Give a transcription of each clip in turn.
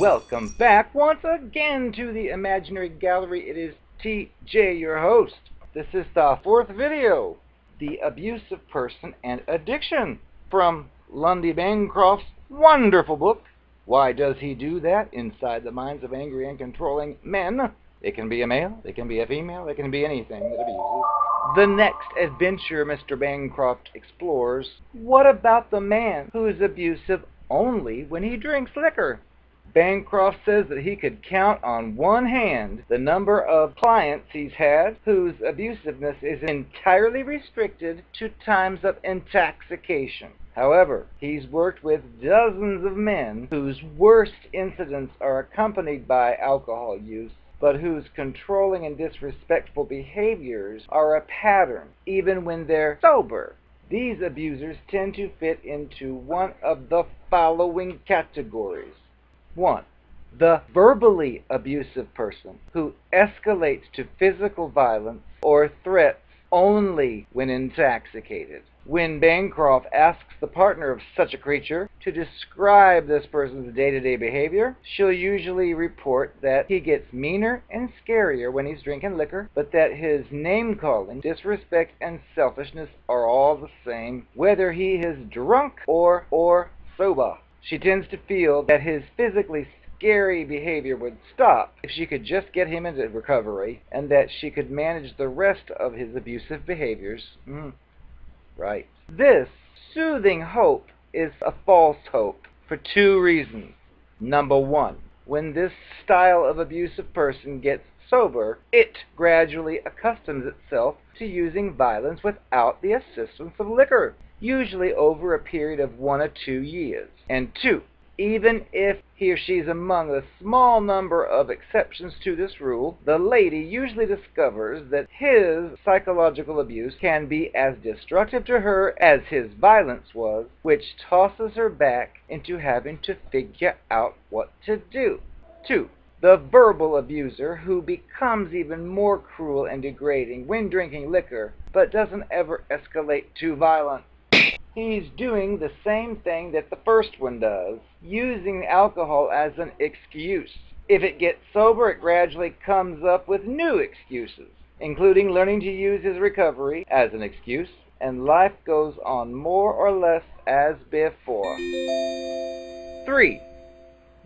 Welcome back once again to the Imaginary Gallery. It is TJ, your host. This is the fourth video, The Abusive Person and Addiction, from Lundy Bancroft's wonderful book, Why Does He Do That? Inside the Minds of Angry and Controlling Men. It can be a male, it can be a female, it can be anything that abuses. The next adventure Mr. Bancroft explores, what about the man who is abusive only when he drinks liquor? Bancroft says that he could count on one hand the number of clients he's had whose abusiveness is entirely restricted to times of intoxication. However, he's worked with dozens of men whose worst incidents are accompanied by alcohol use, but whose controlling and disrespectful behaviors are a pattern, even when they're sober. These abusers tend to fit into one of the following categories. 1. The verbally abusive person, who escalates to physical violence or threats only when intoxicated. When Bancroft asks the partner of such a creature to describe this person's day-to-day behavior, she'll usually report that he gets meaner and scarier when he's drinking liquor, but that his name-calling, disrespect, and selfishness are all the same, whether he is drunk or sober. She tends to feel that his physically scary behavior would stop if she could just get him into recovery, and that she could manage the rest of his abusive behaviors. Right. This soothing hope is a false hope for two reasons. Number one, when this style of abusive person gets sober, it gradually accustoms itself to using violence without the assistance of liquor, usually over a period of 1 or 2 years. And 2, even if he or she is among a small number of exceptions to this rule, the lady usually discovers that his psychological abuse can be as destructive to her as his violence was, which tosses her back into having to figure out what to do. 2. The verbal abuser, who becomes even more cruel and degrading when drinking liquor, but doesn't ever escalate to violence. He's doing the same thing that the first one does, using alcohol as an excuse. If it gets sober, it gradually comes up with new excuses, including learning to use his recovery as an excuse, and life goes on more or less as before. 3.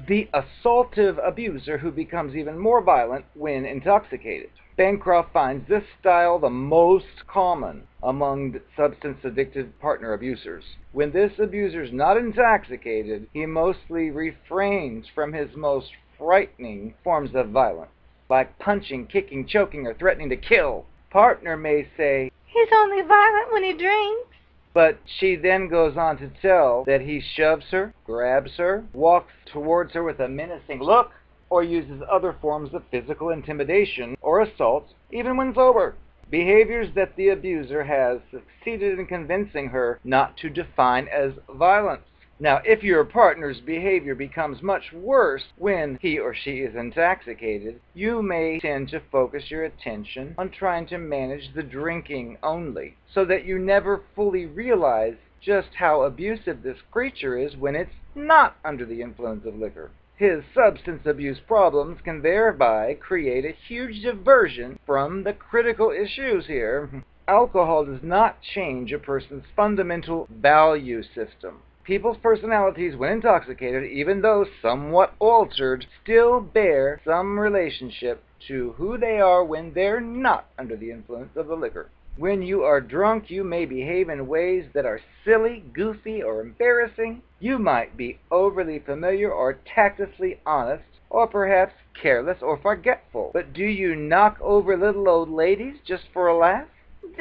The assaultive abuser, who becomes even more violent when intoxicated. Bancroft finds this style the most common among substance-addicted partner abusers. When this abuser is not intoxicated, he mostly refrains from his most frightening forms of violence, like punching, kicking, choking, or threatening to kill. Partner may say, "He's only violent when he drinks," but she then goes on to tell that he shoves her, grabs her, walks towards her with a menacing look, or uses other forms of physical intimidation or assault, even when sober. Behaviors that the abuser has succeeded in convincing her not to define as violence. Now, if your partner's behavior becomes much worse when he or she is intoxicated, you may tend to focus your attention on trying to manage the drinking only, so that you never fully realize just how abusive this creature is when it's not under the influence of liquor. His substance abuse problems can thereby create a huge diversion from the critical issues here. Alcohol does not change a person's fundamental value system. People's personalities, when intoxicated, even though somewhat altered, still bear some relationship to who they are when they're not under the influence of the liquor. When you are drunk, you may behave in ways that are silly, goofy, or embarrassing. You might be overly familiar or tactlessly honest, or perhaps careless or forgetful. But do you knock over little old ladies just for a laugh?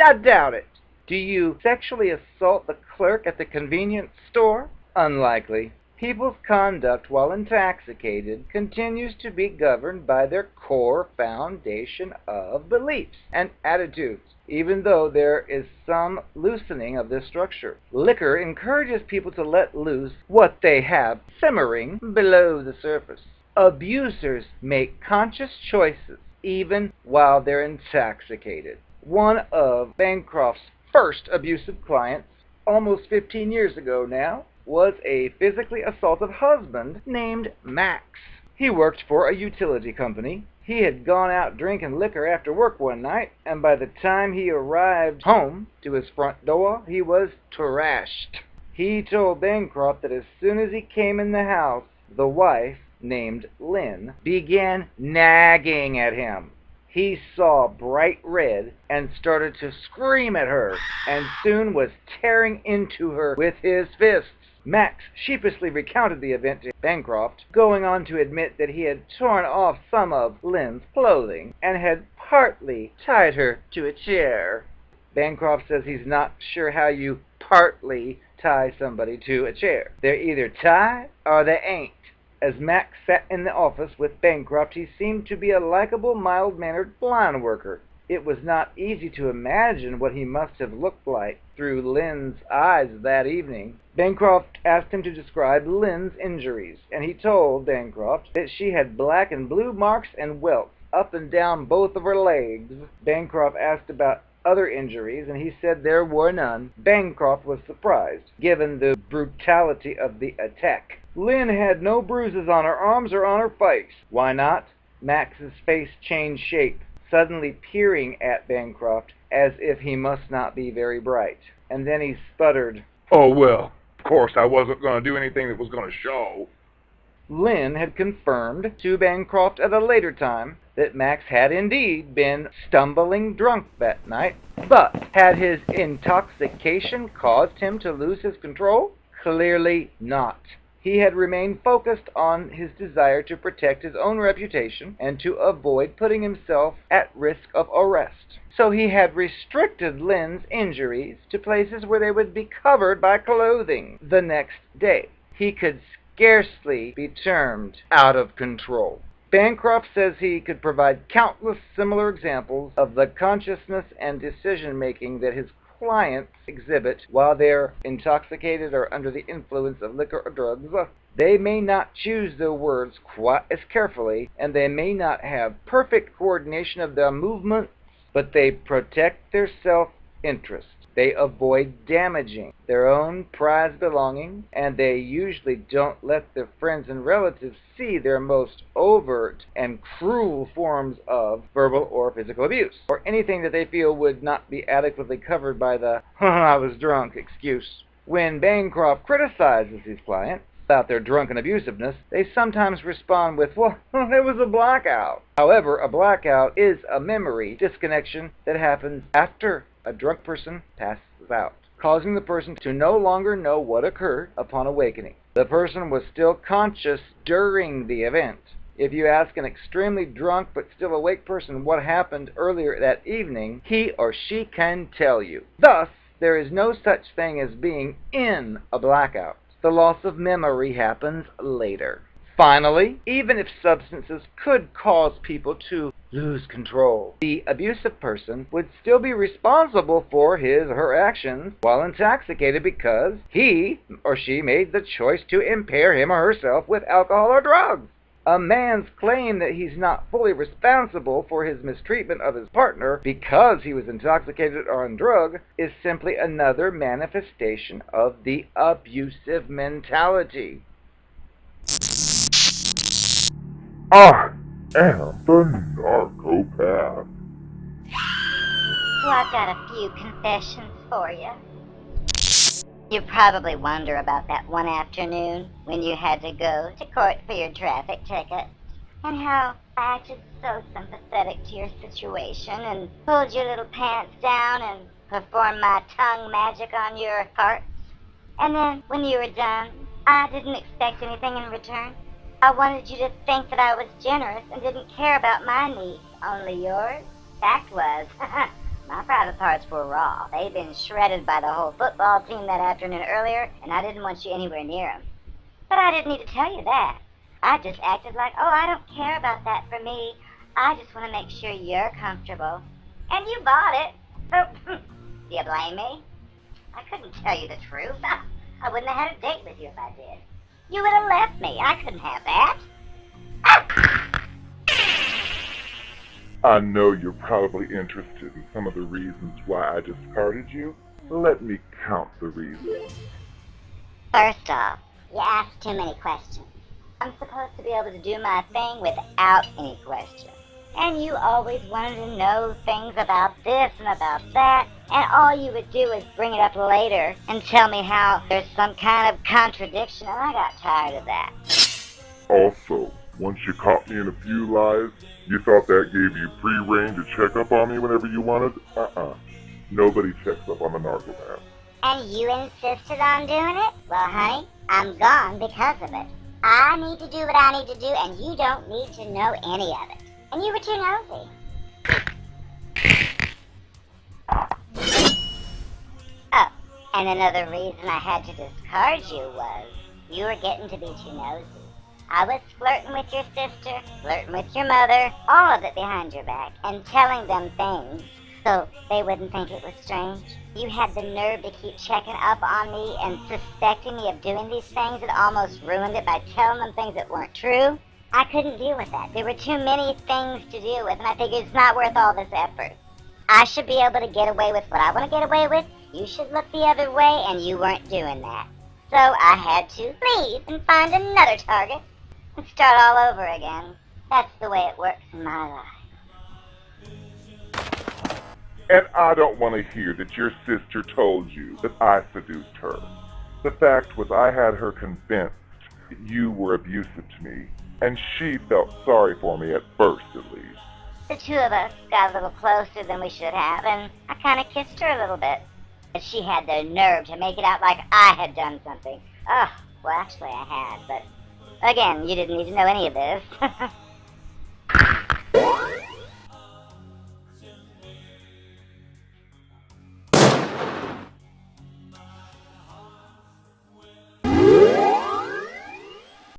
I doubt it. Do you sexually assault the clerk at the convenience store? Unlikely. People's conduct while intoxicated continues to be governed by their core foundation of beliefs and attitudes, even though there is some loosening of this structure. Liquor encourages people to let loose what they have simmering below the surface. Abusers make conscious choices even while they're intoxicated. One of Bancroft's first abusive clients, almost 15 years ago now, was a physically assaultive husband named Max. He worked for a utility company. He had gone out drinking liquor after work one night, and by the time he arrived home to his front door, he was trashed. He told Bancroft that as soon as he came in the house, the wife, named Lynn, began nagging at him. He saw bright red and started to scream at her, and soon was tearing into her with his fists. Max sheepishly recounted the event to Bancroft, going on to admit that he had torn off some of Lynn's clothing and had partly tied her to a chair. Bancroft says he's not sure how you partly tie somebody to a chair. They're either tied or they ain't. As Max sat in the office with Bancroft, he seemed to be a likable, mild-mannered blind worker. It was not easy to imagine what he must have looked like through Lynn's eyes that evening. Bancroft asked him to describe Lynn's injuries, and he told Bancroft that she had black and blue marks and welts up and down both of her legs. Bancroft asked about other injuries, and he said there were none. Bancroft was surprised, given the brutality of the attack. Lynn had no bruises on her arms or on her face. Why not? Max's face changed shape, suddenly peering at Bancroft as if he must not be very bright. And then he sputtered, "Oh, well, of course I wasn't going to do anything that was going to show." Lynn had confirmed to Bancroft at a later time that Max had indeed been stumbling drunk that night, but had his intoxication caused him to lose his control? Clearly not. He had remained focused on his desire to protect his own reputation and to avoid putting himself at risk of arrest. So he had restricted Lynn's injuries to places where they would be covered by clothing the next day. He could scarcely be termed out of control. Bancroft says he could provide countless similar examples of the consciousness and decision-making that his clients exhibit while they're intoxicated or under the influence of liquor or drugs. They may not choose their words quite as carefully, and they may not have perfect coordination of their movements, but they protect their self-interest. They avoid damaging their own prized belongings, and they usually don't let their friends and relatives see their most overt and cruel forms of verbal or physical abuse, or anything that they feel would not be adequately covered by the "I was drunk" excuse. When Bancroft criticizes his clients about their drunken abusiveness, they sometimes respond with, "Well, it was a blackout." However, a blackout is a memory disconnection that happens after a drunk person passes out, causing the person to no longer know what occurred upon awakening. The person was still conscious during the event. If you ask an extremely drunk but still awake person what happened earlier that evening, he or she can tell you. Thus, there is no such thing as being in a blackout. The loss of memory happens later. Finally, even if substances could cause people to lose control, the abusive person would still be responsible for his or her actions while intoxicated because he or she made the choice to impair him or herself with alcohol or drugs. A man's claim that he's not fully responsible for his mistreatment of his partner because he was intoxicated or on drugs is simply another manifestation of the abusive mentality. I am the Narcopath. Well, I've got a few confessions for you. You probably wonder about that one afternoon when you had to go to court for your traffic ticket, and how I acted so sympathetic to your situation and pulled your little pants down and performed my tongue magic on your hearts. And then, when you were done, I didn't expect anything in return. I wanted you to think that I was generous and didn't care about my needs, only yours. Fact was, my private parts were raw. They'd been shredded by the whole football team that afternoon earlier, and I didn't want you anywhere near them. But I didn't need to tell you that. I just acted like, oh, I don't care about that for me. I just want to make sure you're comfortable. And you bought it. So, do you blame me? I couldn't tell you the truth. I wouldn't have had a date with you if I did. You would have left me. I couldn't have that. I know you're probably interested in some of the reasons why I discarded you. Let me count the reasons. First off, you asked too many questions. I'm supposed to be able to do my thing without any question. And you always wanted to know things about this and about that, and all you would do is bring it up later and tell me how there's some kind of contradiction, and I got tired of that. Also, once you caught me in a few lies, you thought that gave you free reign to check up on me whenever you wanted? Nobody checks up on the Narcopath. And you insisted on doing it? Well, honey, I'm gone because of it. I need to do what I need to do, and you don't need to know any of it. And you were too nosy. Oh, and another reason I had to discard you was you were getting to be too nosy. I was flirting with your sister, flirting with your mother, all of it behind your back, and telling them things so they wouldn't think it was strange. You had the nerve to keep checking up on me and suspecting me of doing these things and almost ruined it by telling them things that weren't true. I couldn't deal with that. There were too many things to deal with, and I figured it's not worth all this effort. I should be able to get away with what I want to get away with. You should look the other way, and you weren't doing that. So I had to leave and find another target and start all over again. That's the way it works in my life. And I don't want to hear that your sister told you that I seduced her. The fact was I had her convinced that you were abusive to me, and she felt sorry for me at first, at least. The two of us got a little closer than we should have, and I kind of kissed her a little bit. But she had the nerve to make it out like I had done something. Oh, well, actually I had, but again, you didn't need to know any of this.